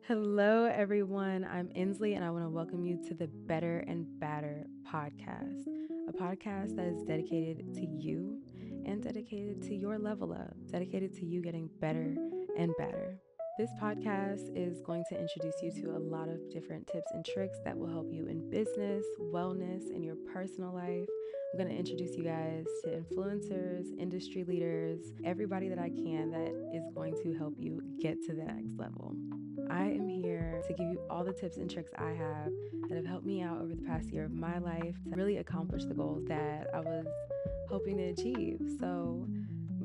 Hello, everyone. I'm Inslee, and I want to welcome you to the Better and Badder podcast, a podcast that is dedicated to you and dedicated to your level up, dedicated to you getting better and better. This podcast is going to introduce you to a lot of different tips and tricks that will help you in business, wellness, and your personal life. I'm going to introduce you guys to influencers, industry leaders, everybody that I can that is going to help you get to the next level. I am here to give you all the tips and tricks I have that have helped me out over the past year of my life to really accomplish the goals that I was hoping to achieve. So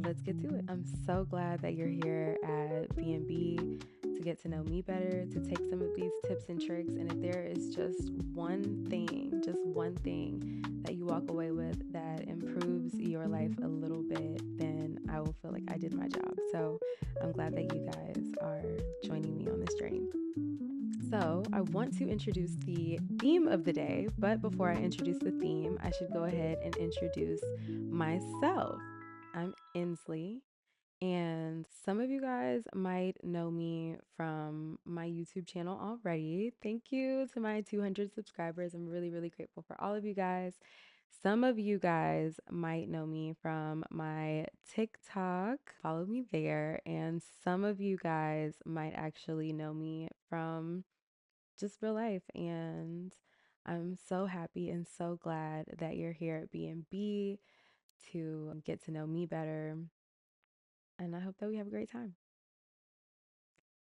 let's get to it. I'm so glad that you're here at B&B to get to know me better, to take some of these tips and tricks. And if there is just one thing that you walk away with that improves your life a little bit, then I will feel like I did my job. So I'm glad that you guys are joining me on this journey. So, I want to introduce the theme of the day, but before I introduce the theme, I should go ahead and introduce myself. I'm Inslee, and some of you guys might know me from my YouTube channel already. Thank you to my 200 subscribers. I'm really, really grateful for all of you guys. Some of you guys might know me from my TikTok. Follow me there. And some of you guys might actually know me from just real life. And I'm so happy and so glad that you're here at B&B to get to know me better. And I hope that we have a great time.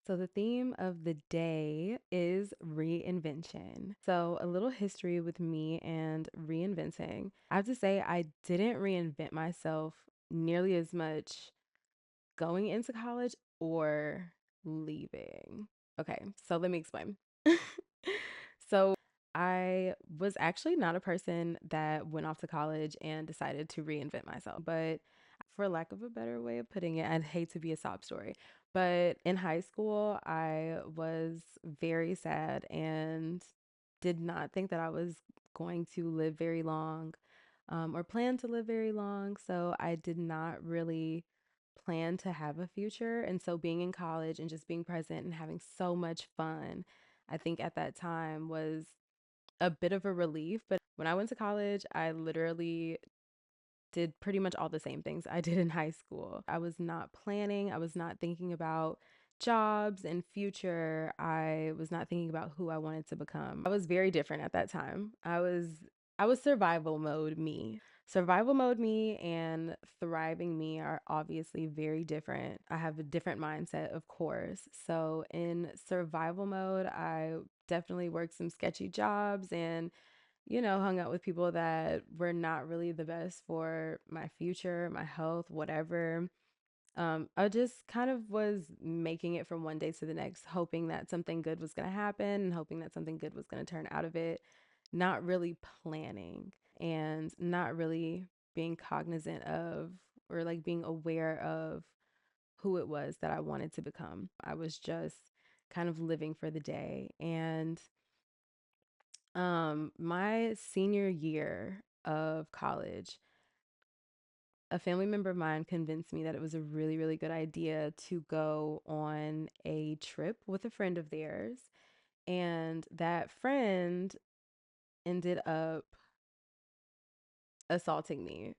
So, the theme of the day is reinvention. So, a little history with me and reinventing. I have to say, I didn't reinvent myself nearly as much going into college or leaving. Okay, so let me explain. So, I was actually not a person that went off to college and decided to reinvent myself, but for lack of a better way of putting it, I'd hate to be a sob story. But in high school, I was very sad and did not think that I was going to live very long or plan to live very long. So I did not really plan to have a future. And so being in college and just being present and having so much fun, I think at that time was a bit of a relief. But when I went to college, I literally did pretty much all the same things I did in high school. I was not planning, I was not thinking about jobs and future. I was not thinking about who I wanted to become. I was very different at that time. I was survival mode me. Survival mode me and thriving me are obviously very different. I have a different mindset, of course. So in survival mode, I definitely worked some sketchy jobs and hung out with people that were not really the best for my future, my health, whatever. I just kind of was making it from one day to the next, hoping that something good was going to happen and hoping that something good was going to turn out of it, not really planning and not really being cognizant of or like being aware of who it was that I wanted to become. I was just kind of living for the day. And my senior year of college, a family member of mine convinced me that it was a really, really good idea to go on a trip with a friend of theirs. And that friend ended up assaulting me,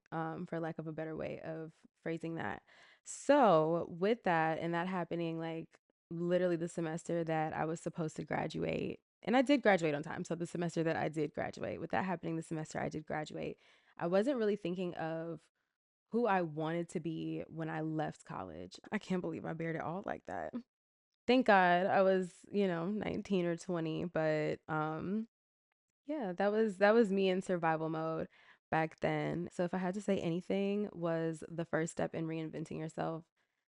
for lack of a better way of phrasing that. So, with that and that happening, like literally the semester that I was supposed to graduate, and I did graduate on time. So, the semester that I did graduate, with that happening, the semester I did graduate, I wasn't really thinking of who I wanted to be when I left college. I can't believe I bared it all like that. Thank God I was, 19 or 20, but yeah, that was me in survival mode back then. So if I had to say anything was the first step in reinventing yourself,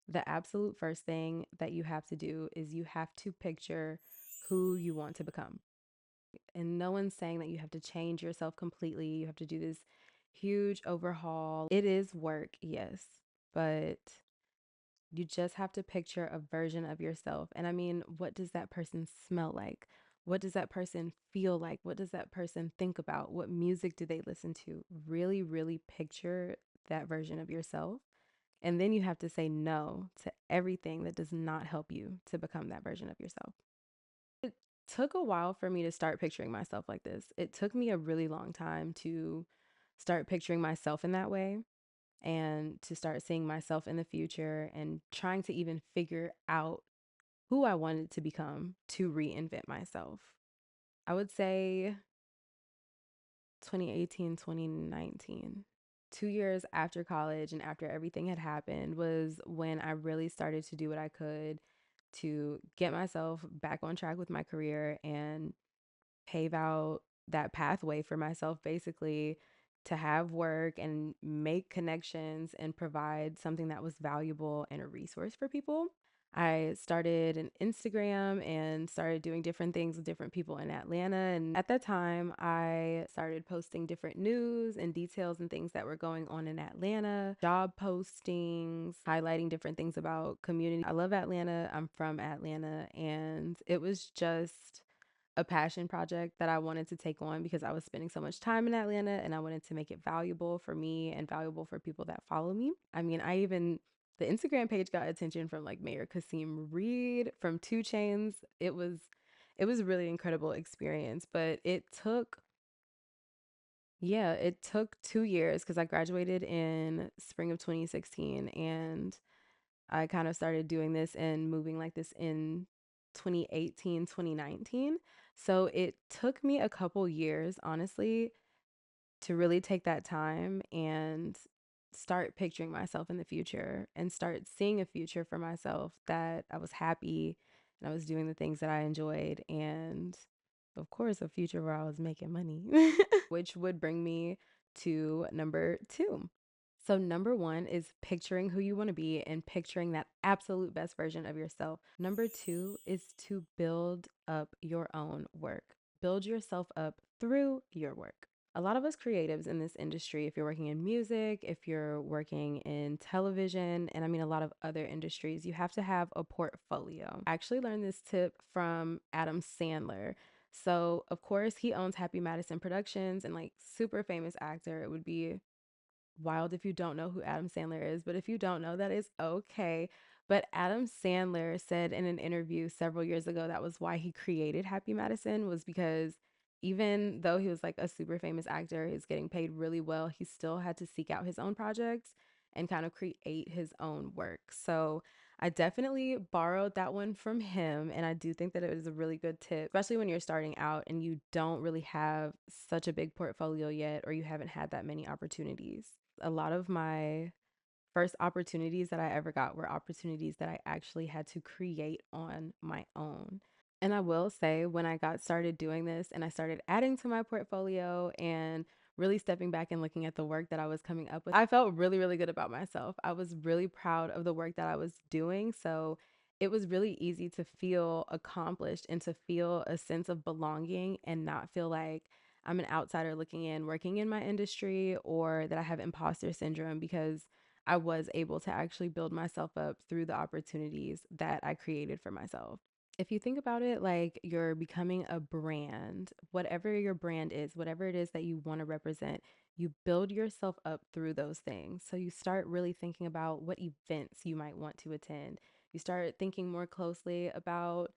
the absolute first thing that you have to do is you have to picture who you want to become. And no one's saying that you have to change yourself completely. You have to do this huge overhaul. It is work, yes, but you just have to picture a version of yourself. And I mean, what does that person smell like? What does that person feel like? What does that person think about? What music do they listen to? Really, really picture that version of yourself. And then you have to say no to everything that does not help you to become that version of yourself. It took a while for me to start picturing myself like this. It took me a really long time to start picturing myself in that way and to start seeing myself in the future and trying to even figure out who I wanted to become to reinvent myself. I would say 2018, 2019. 2 years after college and after everything had happened was when I really started to do what I could to get myself back on track with my career and pave out that pathway for myself, basically, to have work and make connections and provide something that was valuable and a resource for people. I started an Instagram and started doing different things with different people in Atlanta. And at that time, I started posting different news and details and things that were going on in Atlanta, job postings, highlighting different things about community. I love Atlanta. I'm from Atlanta. And it was just a passion project that I wanted to take on because I was spending so much time in Atlanta and I wanted to make it valuable for me and valuable for people that follow me. I mean, the Instagram page got attention from like Mayor Kasim Reed, from Two Chains. It was a really incredible experience, but it took 2 years because I graduated in spring of 2016 and I kind of started doing this and moving like this in 2018, 2019. So it took me a couple years, honestly, to really take that time and start picturing myself in the future and start seeing a future for myself that I was happy and I was doing the things that I enjoyed. And of course, a future where I was making money, which would bring me to number two. So, number one is picturing who you want to be and picturing that absolute best version of yourself. Number two is to build up your own work, build yourself up through your work. A lot of us creatives in this industry, if you're working in music, if you're working in television, and I mean a lot of other industries, you have to have a portfolio. I actually learned this tip from Adam Sandler. So, of course, he owns Happy Madison Productions and like super famous actor. It would be wild if you don't know who Adam Sandler is, but if you don't know, that is okay. But Adam Sandler said in an interview several years ago that was why he created Happy Madison, was because even though he was like a super famous actor, he's getting paid really well, he still had to seek out his own projects and kind of create his own work. So I definitely borrowed that one from him. And I do think that it was a really good tip, especially when you're starting out and you don't really have such a big portfolio yet, or you haven't had that many opportunities. A lot of my first opportunities that I ever got were opportunities that I actually had to create on my own. And I will say, when I got started doing this and I started adding to my portfolio and really stepping back and looking at the work that I was coming up with, I felt really, really good about myself. I was really proud of the work that I was doing. So it was really easy to feel accomplished and to feel a sense of belonging and not feel like I'm an outsider looking in, working in my industry, or that I have imposter syndrome, because I was able to actually build myself up through the opportunities that I created for myself. If you think about it like you're becoming a brand, whatever your brand is, whatever it is that you want to represent, you build yourself up through those things. So you start really thinking about what events you might want to attend. You start thinking more closely about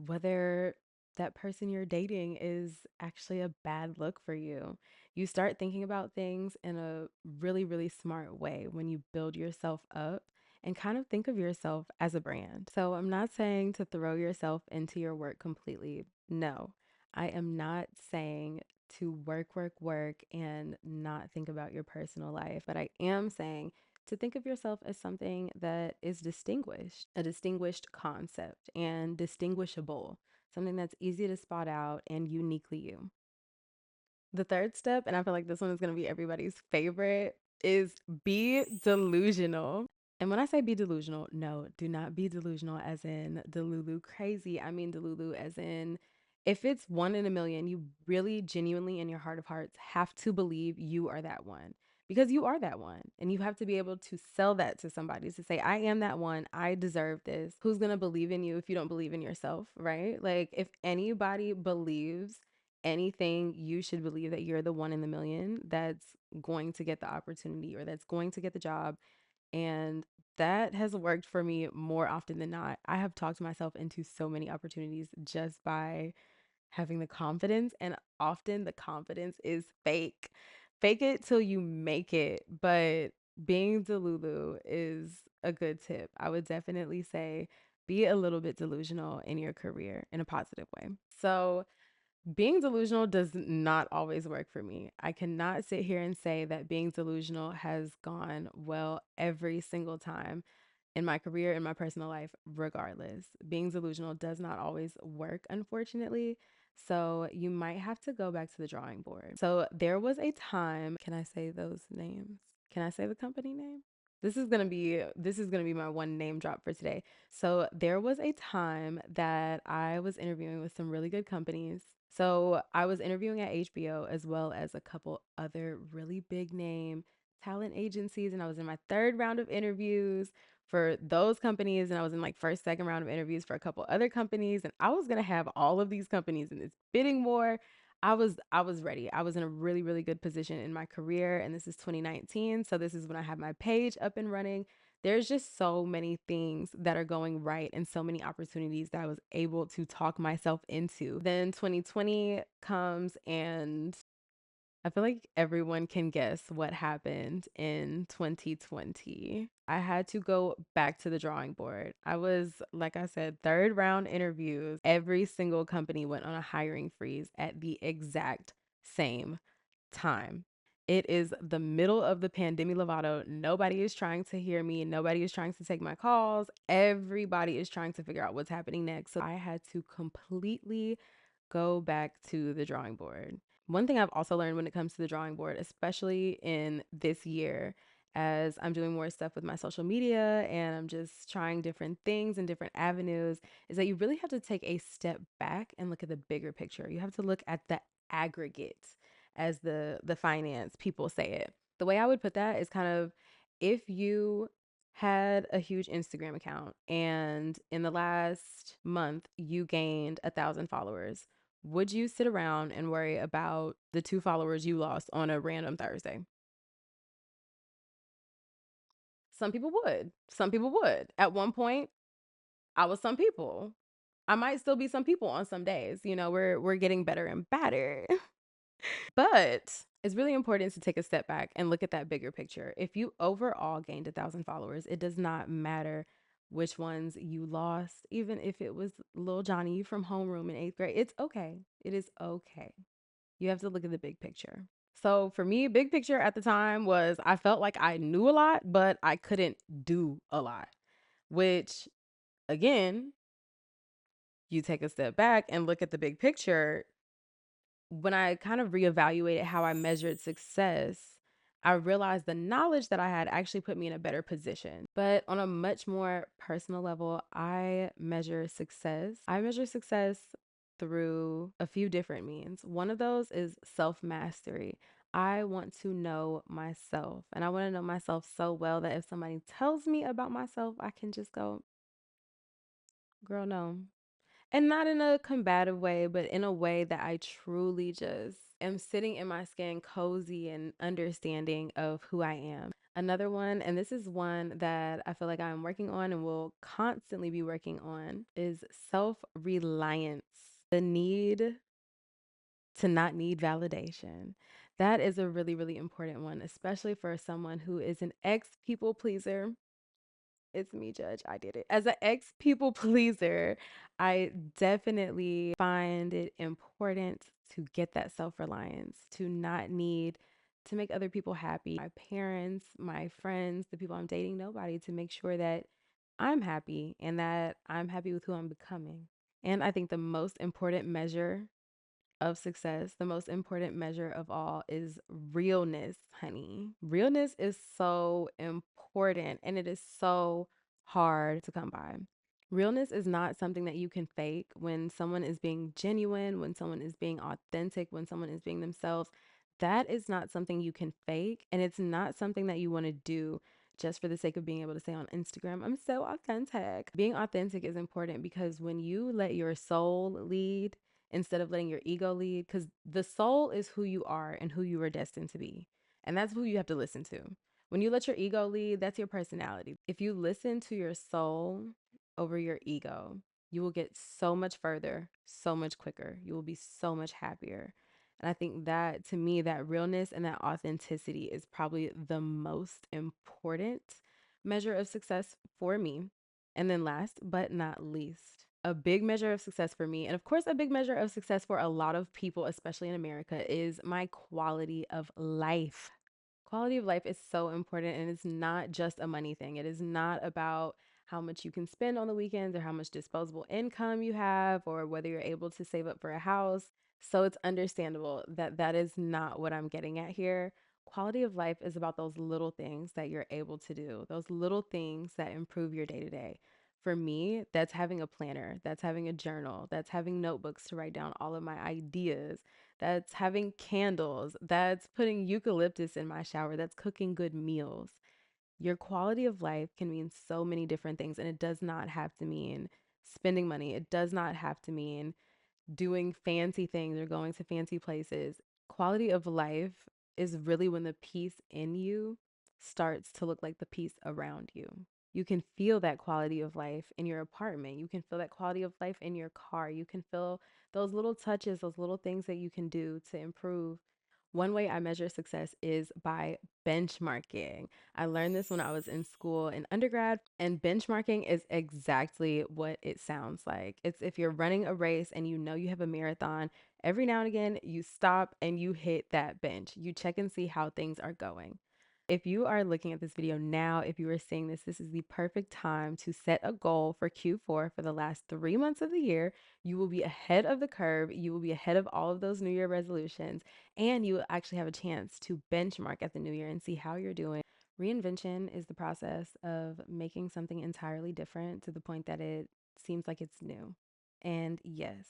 whether that person you're dating is actually a bad look for you. You start thinking about things in a really, really smart way when you build yourself up and kind of think of yourself as a brand. So I'm not saying to throw yourself into your work completely. No, I am not saying to work, work, work and not think about your personal life. But I am saying to think of yourself as something that is distinguished, a distinguished concept and distinguishable, something that's easy to spot out and uniquely you. The third step, and I feel like this one is going to be everybody's favorite, is be delusional. And when I say be delusional, no, do not be delusional as in Delulu crazy. I mean Delulu as in, if it's one in a million, you really genuinely in your heart of hearts have to believe you are that one, because you are that one. And you have to be able to sell that to somebody, to say, I am that one. I deserve this. Who's going to believe in you if you don't believe in yourself, right? Like, if anybody believes anything, you should believe that you're the one in the million that's going to get the opportunity or that's going to get the job. And that has worked for me more often than not. I have talked myself into so many opportunities just by having the confidence, and often the confidence is fake. Fake it till you make it, but being delulu is a good tip. I would definitely say be a little bit delusional in your career in a positive way. So, being delusional does not always work for me. I cannot sit here and say that being delusional has gone well every single time in my career, in my personal life, regardless. Being delusional does not always work, unfortunately. So you might have to go back to the drawing board. So there was a time, can I say those names? Can I say the company name? This is gonna be my one name drop for today. So there was a time that I was interviewing with some really good companies. So I was interviewing at HBO as well as a couple other really big name talent agencies, and I was in my third round of interviews for those companies, and I was in like first, second round of interviews for a couple other companies, and I was gonna have all of these companies in this bidding war. I was ready. I was in a really, really good position in my career, and this is 2019. So this is when I have my page up and running. There's just so many things that are going right and so many opportunities that I was able to talk myself into. Then 2020 comes, and I feel like everyone can guess what happened in 2020. I had to go back to the drawing board. I was, like I said, third round interviews. Every single company went on a hiring freeze at the exact same time. It is the middle of the pandemic Lovato. Nobody is trying to hear me. Nobody is trying to take my calls. Everybody is trying to figure out what's happening next. So I had to completely go back to the drawing board. One thing I've also learned when it comes to the drawing board, especially in this year, as I'm doing more stuff with my social media and I'm just trying different things and different avenues, is that you really have to take a step back and look at the bigger picture. You have to look at the aggregate, as the finance people say it. The way I would put that is kind of, if you had a huge Instagram account and in the last month you gained 1,000 followers, would you sit around and worry about the 2 followers you lost on a random Thursday? Some people would. Some people would. At one point, I was some people. I might still be some people on some days. We're getting better and better. But it's really important to take a step back and look at that bigger picture. If you overall gained 1,000 followers, it does not matter which ones you lost, even if it was little Johnny from homeroom in 8th grade. It's okay. It is okay. You have to look at the big picture. So for me, big picture at the time was I felt like I knew a lot, but I couldn't do a lot, which again, you take a step back and look at the big picture. When I kind of reevaluated how I measured success, I realized the knowledge that I had actually put me in a better position. But on a much more personal level, I measure success. I measure success through a few different means. One of those is self mastery. I want to know myself, and I want to know myself so well that if somebody tells me about myself, I can just go, girl, no. And not in a combative way, but in a way that I truly just am sitting in my skin, cozy and understanding of who I am. Another one, and this is one that I feel like I'm working on and will constantly be working on, is self reliance. The need to not need validation. That is a really, really important one, especially for someone who is an ex people pleaser. It's me, Judge. I did it. As an ex people pleaser, I definitely find it important to get that self reliance, to not need to make other people happy. My parents, my friends, the people I'm dating, nobody, to make sure that I'm happy and that I'm happy with who I'm becoming. And I think the most important measure of success, the most important measure of all, is realness, honey. Realness is so important and it is so hard to come by. Realness is not something that you can fake. When someone is being genuine, when someone is being authentic, when someone is being themselves, that is not something you can fake. And it's not something that you want to do just for the sake of being able to say on Instagram, I'm so authentic. Being authentic is important because when you let your soul lead, instead of letting your ego lead, because the soul is who you are and who you are destined to be. And that's who you have to listen to. When you let your ego lead, that's your personality. If you listen to your soul over your ego, you will get so much further, so much quicker. You will be so much happier. And I think that to me, that realness and that authenticity is probably the most important measure of success for me. And then last but not least, a big measure of success for me, and of course, a big measure of success for a lot of people, especially in America, is my quality of life. Quality of life is so important, and it's not just a money thing. It is not about how much you can spend on the weekends or how much disposable income you have or whether you're able to save up for a house. So it's understandable that that is not what I'm getting at here. Quality of life is about those little things that you're able to do, those little things that improve your day to day. For me, that's having a planner, that's having a journal, that's having notebooks to write down all of my ideas, that's having candles, that's putting eucalyptus in my shower, that's cooking good meals. Your quality of life can mean so many different things, and it does not have to mean spending money. It does not have to mean doing fancy things or going to fancy places. Quality of life is really when the peace in you starts to look like the peace around you. You can feel that quality of life in your apartment. You can feel that quality of life in your car. You can feel those little touches, those little things that you can do to improve. One way I measure success is by benchmarking. I learned this when I was in school in undergrad, and benchmarking is exactly what it sounds like. It's if you're running a race and you know you have a marathon, every now and again you stop and you hit that bench. You check and see how things are going. If you are looking at this video now, if you are seeing this, this is the perfect time to set a goal for Q4 for the last 3 months of the year. You will be ahead of the curve. You will be ahead of all of those New Year resolutions, and you will actually have a chance to benchmark at the New Year and see how you're doing. Reinvention is the process of making something entirely different to the point that it seems like it's new. And yes,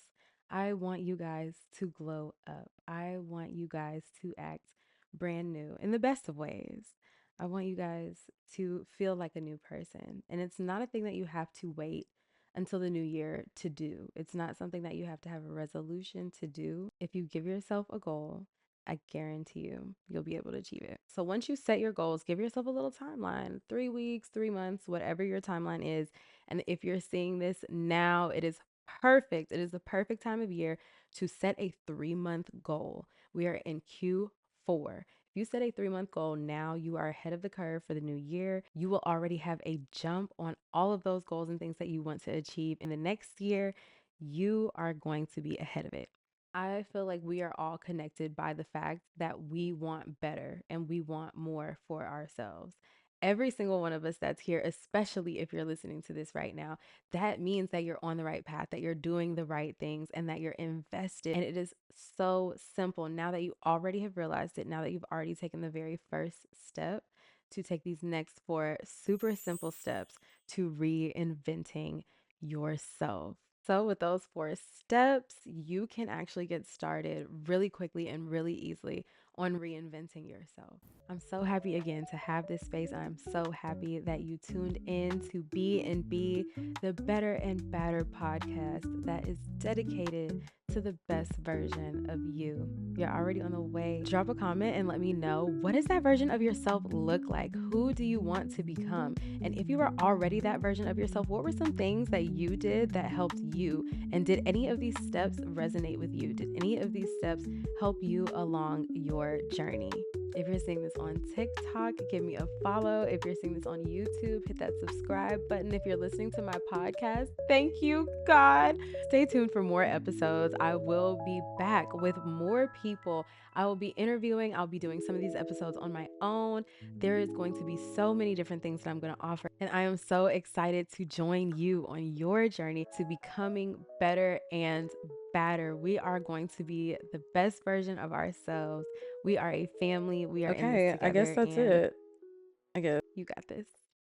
I want you guys to glow up. I want you guys to act brand new in the best of ways. I want you guys to feel like a new person. And it's not a thing that you have to wait until the new year to do. It's not something that you have to have a resolution to do. If you give yourself a goal, I guarantee you'll be able to achieve it. So once you set your goals, give yourself a little timeline, 3 weeks, 3 months, whatever your timeline is. And if you're seeing this now, it is perfect. It is the perfect time of year to set a 3 month goal. We are in Q4. If you set a 3 month goal now, you are ahead of the curve for the new year. You will already have a jump on all of those goals and things that you want to achieve in the next year. You are going to be ahead of it. I feel like we are all connected by the fact that we want better and we want more for ourselves. Every single one of us that's here, especially if you're listening to this right now, that means that you're on the right path, that you're doing the right things, and that you're invested. And it is so simple. Now that you already have realized it, now that you've already taken the very first step to take these next four super simple steps to reinventing yourself. So, with those four steps, you can actually get started really quickly and really easily on reinventing yourself. I'm so happy again to have this space. I'm so happy that you tuned in to Be and Be, the Better and Badder podcast that is dedicated to the best version of you. You're already on the way. Drop a comment and let me know, what does that version of yourself look like? Who do you want to become? And if you are already that version of yourself, what were some things that you did that helped you? And did any of these steps resonate with you? Did any of these steps help you along your journey? If you're seeing this on TikTok, give me a follow. If you're seeing this on YouTube, hit that subscribe button. If you're listening to my podcast, thank you, God. Stay tuned for more episodes. I will be back with more people. I will be interviewing. I'll be doing some of these episodes on my own. There is going to be so many different things that I'm going to offer. And I am so excited to join you on your journey to becoming better and badder. We are going to be the best version of ourselves. We are a family. We are in this Okay, I guess together, that's and it. I guess. you got this.